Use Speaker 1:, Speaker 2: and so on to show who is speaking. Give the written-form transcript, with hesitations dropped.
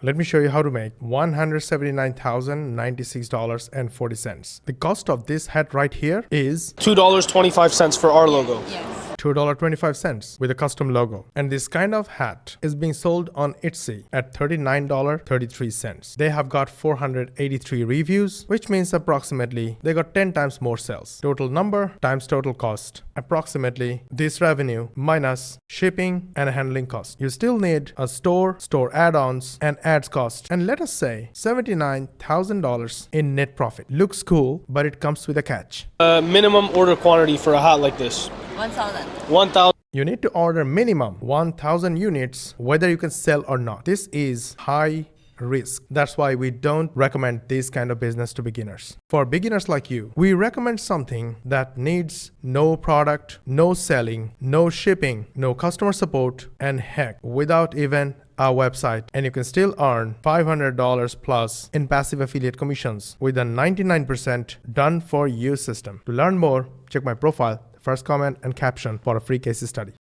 Speaker 1: Let me show you how to make $179,096.40. The cost of this hat right here is
Speaker 2: $2.25 for our logo.
Speaker 3: Yes.
Speaker 1: $2.25 with a custom logo. And this kind of hat is being sold on Etsy at $39.33. They have got 483 reviews, which means approximately they got 10 times more sales. Total number times total cost. Approximately this revenue minus shipping and handling cost. You still need a store add-ons, and ads cost. And let us say $79,000 in net profit. Looks cool, but it comes with a catch.
Speaker 2: Minimum order quantity for a hat like this.
Speaker 3: 1,000.
Speaker 2: 1,000.
Speaker 1: You need to order minimum 1,000 units, whether you can sell or not. This is high risk. That's why we don't recommend this kind of business to beginners. For beginners like you, we recommend something that needs no product, no selling, no shipping, no customer support, and heck, without even a website, and you can still earn $500 plus in passive affiliate commissions with a 99% done for you system. To learn more, check my profile, first comment and caption for a free case study.